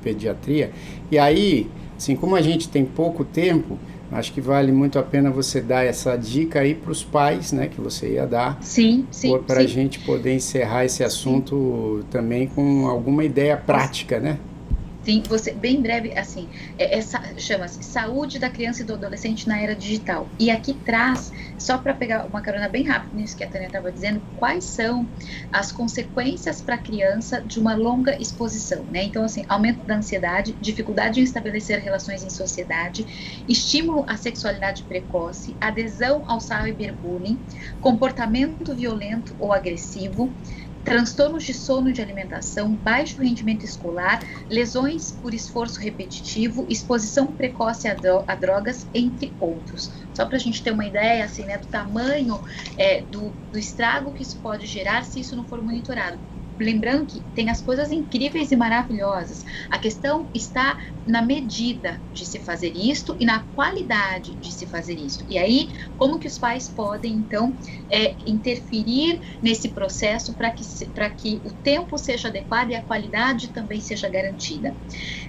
Pediatria. E aí, assim, como a gente tem pouco tempo, acho que vale muito a pena você dar essa dica aí para os pais, né, que você ia dar. Sim. Para a gente poder encerrar esse assunto também com alguma ideia prática, né? Sim, você, bem breve, assim, chama-se Saúde da Criança e do Adolescente na Era Digital. E aqui traz, só para pegar uma carona bem rápida nisso que a Tânia estava dizendo, quais são as consequências para a criança de uma longa exposição, né? Então, assim, aumento da ansiedade, dificuldade em estabelecer relações em sociedade, estímulo à sexualidade precoce, adesão ao cyberbullying, comportamento violento ou agressivo, transtornos de sono e de alimentação, baixo rendimento escolar, lesões por esforço repetitivo, exposição precoce a drogas, entre outros. Só para a gente ter uma ideia, assim, né, do tamanho do estrago que isso pode gerar se isso não for monitorado. Lembrando que tem as coisas incríveis e maravilhosas. A questão está na medida de se fazer isto e na qualidade de se fazer isto. E aí, como que os pais podem, então, interferir nesse processo para que o tempo seja adequado e a qualidade também seja garantida.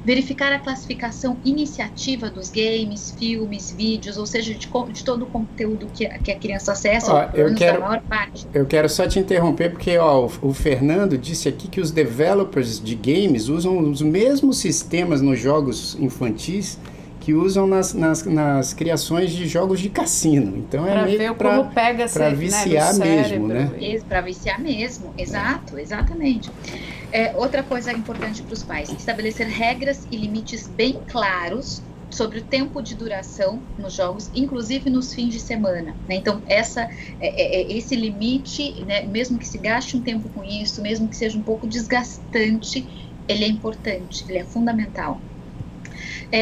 Verificar a classificação iniciativa dos games, filmes, vídeos, ou seja, de todo o conteúdo que a criança acessa, da maior parte. Eu quero só te interromper porque o Fernando disse aqui que os developers de games usam os mesmos sistemas nos jogos infantis que usam nas criações de jogos de cassino. Então é meio para viciar mesmo, né? Para viciar mesmo, exato, exatamente. Outra coisa importante para os pais, estabelecer regras e limites bem claros sobre o tempo de duração nos jogos, inclusive nos fins de semana, né? Então, esse limite, né, mesmo que se gaste um tempo com isso, mesmo que seja um pouco desgastante, ele é importante, ele é fundamental.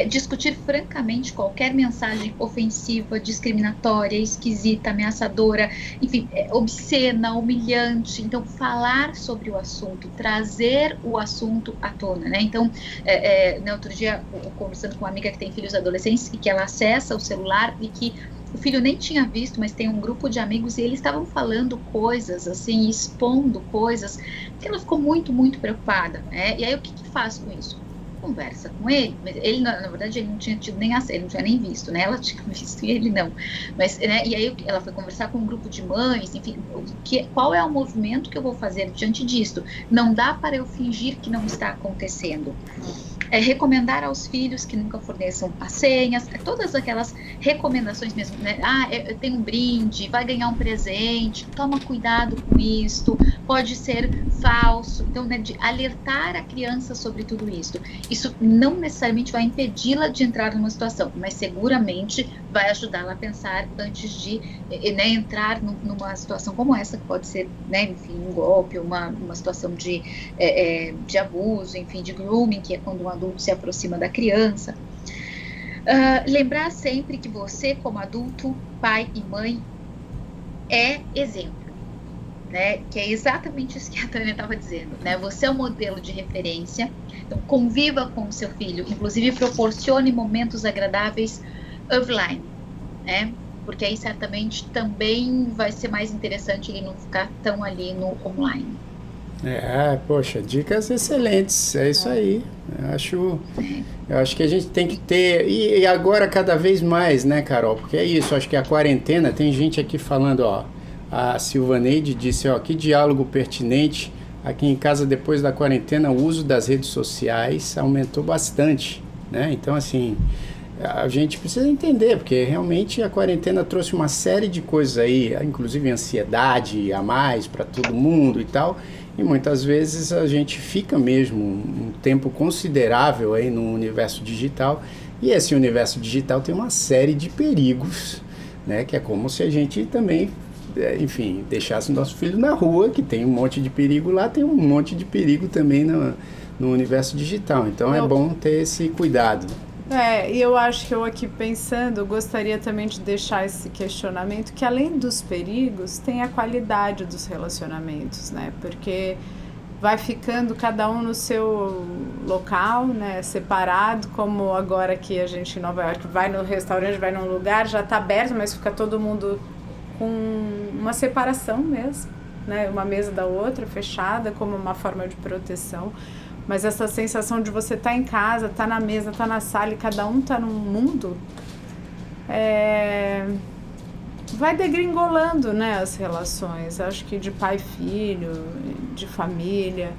Discutir francamente qualquer mensagem ofensiva, discriminatória, esquisita, ameaçadora, enfim, obscena, humilhante. Então, falar sobre o assunto, trazer o assunto à tona, né? Então, no outro dia, conversando com uma amiga que tem filhos adolescentes e que ela acessa o celular e que o filho nem tinha visto, mas tem um grupo de amigos e eles estavam falando coisas, assim, expondo coisas, que ela ficou muito, muito preocupada, né? E aí, o que faz com isso? Conversa com ele, mas ele, na verdade, ele não tinha tido nem acesso, ele não tinha nem visto, né? Ela tinha visto e ele não. Mas, né, e aí ela foi conversar com um grupo de mães, enfim, qual é o movimento que eu vou fazer diante disto? Não dá para eu fingir que não está acontecendo. Recomendar aos filhos que nunca forneçam as senhas, todas aquelas recomendações mesmo, né? Eu tenho um brinde, vai ganhar um presente, toma cuidado com isto, pode ser falso. Então, né, de alertar a criança sobre tudo isso. Isso não necessariamente vai impedi-la de entrar numa situação, mas seguramente vai ajudá-la a pensar antes de né, entrar numa situação como essa, que pode ser, né, enfim, um golpe, uma situação de abuso, enfim, de grooming, que é quando um adulto se aproxima da criança. Lembrar sempre que você, como adulto, pai e mãe, é exemplo, né? Que é exatamente isso que a Tânia estava dizendo, né? Você é um modelo de referência, então conviva com o seu filho, inclusive proporcione momentos agradáveis offline, né? Porque aí certamente também vai ser mais interessante ele não ficar tão ali no online. Poxa, dicas excelentes, é isso aí. Eu acho que a gente tem que ter, e agora cada vez mais, né, Carol? Porque é isso, acho que a quarentena, tem gente aqui falando, a Silvaneide disse, que diálogo pertinente, aqui em casa depois da quarentena o uso das redes sociais aumentou bastante, né? Então, assim, a gente precisa entender, porque realmente a quarentena trouxe uma série de coisas aí, inclusive ansiedade a mais para todo mundo e tal, e muitas vezes a gente fica mesmo um tempo considerável aí no universo digital, e esse universo digital tem uma série de perigos, né? Que é como se a gente também, enfim, deixasse o nosso filho na rua, que tem um monte de perigo lá, tem um monte de perigo também no universo digital. Então é bom ter esse cuidado. E eu acho que eu aqui pensando, gostaria também de deixar esse questionamento, que além dos perigos, tem a qualidade dos relacionamentos, né? Porque vai ficando cada um no seu local, né? Separado, como agora que a gente em Nova York vai no restaurante, vai num lugar, já está aberto, mas fica todo mundo com uma separação mesmo, né? Uma mesa da outra, fechada, como uma forma de proteção. Mas essa sensação de você estar em casa, estar na mesa, estar na sala e cada um está num mundo, vai degringolando, né, as relações, acho que de pai e filho, de família.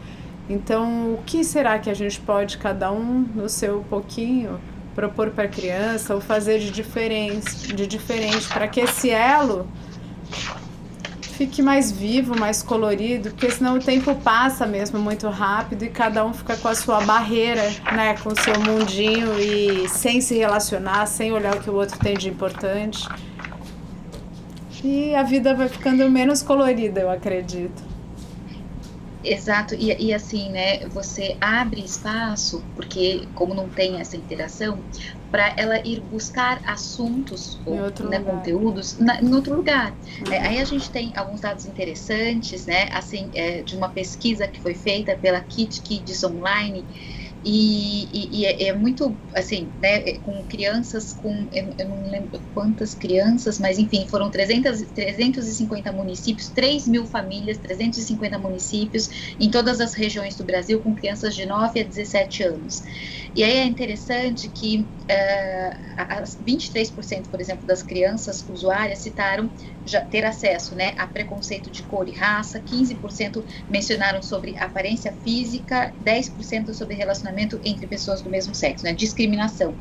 Então, o que será que a gente pode, cada um no seu pouquinho, propor para a criança ou fazer de diferente para que esse elo fique mais vivo, mais colorido, porque senão o tempo passa mesmo muito rápido e cada um fica com a sua barreira, né, com o seu mundinho e sem se relacionar, sem olhar o que o outro tem de importante. E a vida vai ficando menos colorida, eu acredito. Exato, e assim, né, você abre espaço, porque como não tem essa interação, para ela ir buscar assuntos ou, né, conteúdos em outro lugar. Aí a gente tem alguns dados interessantes, né, assim, de uma pesquisa que foi feita pela Kit Kids Online, e é muito, assim, né, com crianças, eu não lembro quantas crianças, mas enfim, foram 350 municípios, 3 mil famílias, 350 municípios, em todas as regiões do Brasil, com crianças de 9 a 17 anos. E aí é interessante que 23%, por exemplo, das crianças usuárias citaram já ter acesso, né, a preconceito de cor e raça, 15% mencionaram sobre aparência física, 10% sobre relacionamento entre pessoas do mesmo sexo, né, discriminação.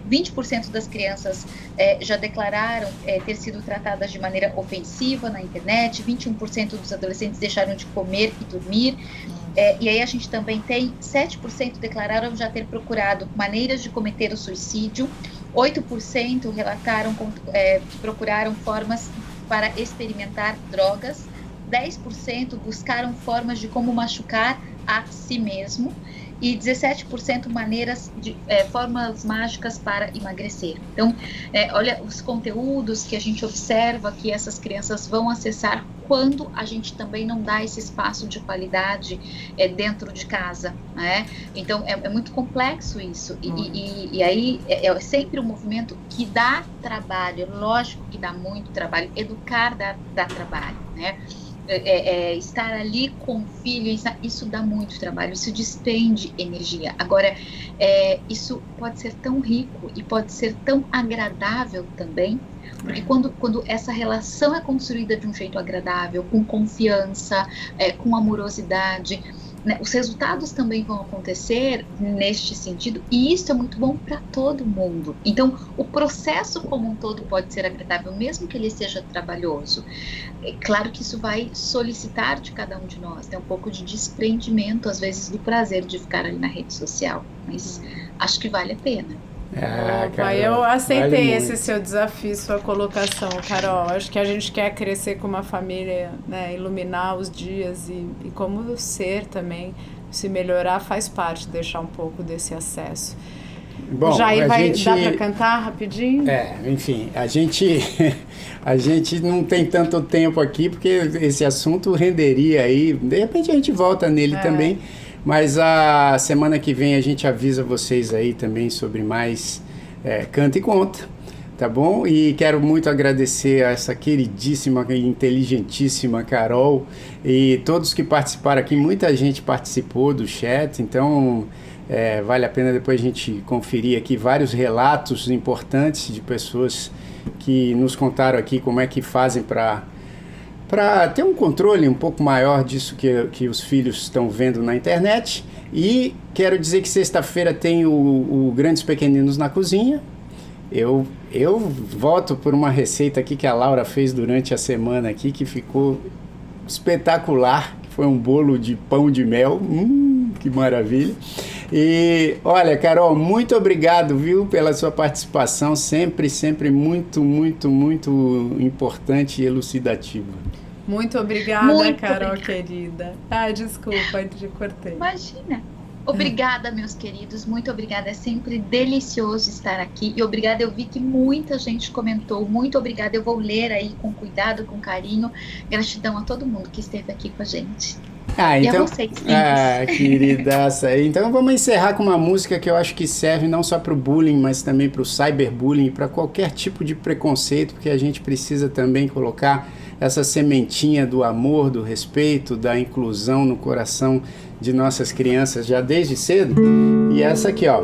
20% das crianças já declararam ter sido tratadas de maneira ofensiva na internet, 21% dos adolescentes deixaram de comer e dormir, e aí a gente também tem 7% declararam já ter procurado maneiras de cometer o suicídio, 8% relataram que procuraram formas para experimentar drogas, 10% buscaram formas de como machucar a si mesmo e 17% formas mágicas para emagrecer. Então, olha os conteúdos que a gente observa que essas crianças vão acessar quando a gente também não dá esse espaço de qualidade dentro de casa, né? Então, é muito complexo isso. E aí é sempre um movimento que dá trabalho, lógico que dá muito trabalho, educar dá trabalho, né? Estar ali com o filho, isso dá muito trabalho, isso despende energia. Agora, isso pode ser tão rico e pode ser tão agradável também, porque quando essa relação é construída de um jeito agradável, com confiança, com amorosidade, né, os resultados também vão acontecer neste sentido, e isso é muito bom para todo mundo. Então, o processo como um todo pode ser agradável, mesmo que ele seja trabalhoso. É claro que isso vai solicitar de cada um de nós, né, um pouco de desprendimento, às vezes, do prazer de ficar ali na rede social, mas acho que vale a pena. Carol, eu aceitei esse seu desafio, sua colocação, Carol. Acho que a gente quer crescer com uma família, né, iluminar os dias e como ser também, se melhorar, faz parte, deixar um pouco desse acesso. Bom, Jair, dá para cantar rapidinho? Enfim, a gente não tem tanto tempo aqui, porque esse assunto renderia aí, de repente a gente volta nele também. Mas a semana que vem a gente avisa vocês aí também sobre mais Canta e Conta, tá bom? E quero muito agradecer a essa queridíssima e inteligentíssima Carol e todos que participaram aqui. Muita gente participou do chat, então vale a pena depois a gente conferir aqui vários relatos importantes de pessoas que nos contaram aqui como é que fazem para ter um controle um pouco maior disso que os filhos estão vendo na internet. E quero dizer que sexta-feira tem o Grandes Pequeninos na Cozinha. Eu voto por uma receita aqui que a Laura fez durante a semana aqui, que ficou espetacular. Foi um bolo de pão de mel, que maravilha. E olha, Carol, muito obrigado, viu, pela sua participação, sempre muito importante e elucidativa. Muito obrigada, Carol, querida. Desculpa, te cortei. Imagina. Obrigada, meus queridos, muito obrigada, é sempre delicioso estar aqui, e obrigada, eu vi que muita gente comentou, muito obrigada, eu vou ler aí com cuidado, com carinho, gratidão a todo mundo que esteve aqui com a gente. Então, e a vocês, queridaça, então vamos encerrar com uma música que eu acho que serve não só para o bullying, mas também para o cyberbullying, para qualquer tipo de preconceito, porque a gente precisa também colocar essa sementinha do amor, do respeito, da inclusão no coração de nossas crianças já desde cedo. E essa aqui, ó.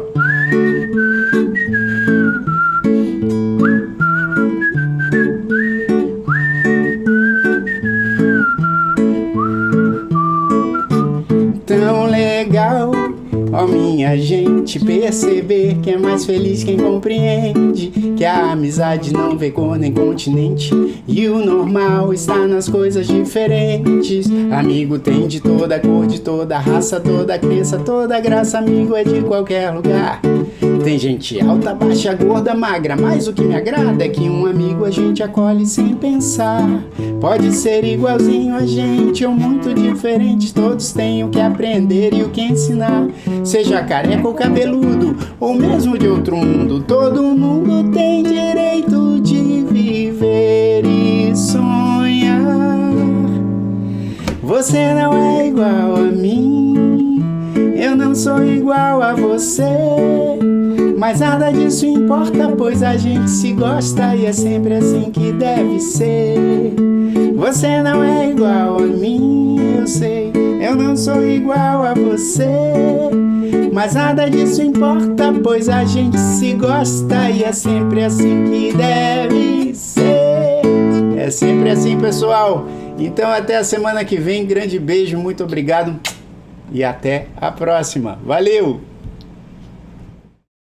Tão legal, ó minha gente, perceber que é mais feliz quem compreende que a amizade não vê cor nem continente, e o normal está nas coisas diferentes. Amigo tem de toda cor, de toda raça, toda crença, toda graça. Amigo é de qualquer lugar. Tem gente alta, baixa, gorda, magra, mas o que me agrada é que um amigo a gente acolhe sem pensar. Pode ser igualzinho a gente ou muito diferente, todos têm o que aprender e o que ensinar. Seja careca ou cabeludo, ou mesmo de outro mundo, todo mundo tem direito de viver e sonhar. Você não é igual a mim, eu não sou igual a você, mas nada disso importa, pois a gente se gosta e é sempre assim que deve ser. Você não é igual a mim, eu sei, eu não sou igual a você, mas nada disso importa, pois a gente se gosta e é sempre assim que deve ser. É sempre assim, pessoal. Então até a semana que vem, grande beijo, muito obrigado e até a próxima. Valeu!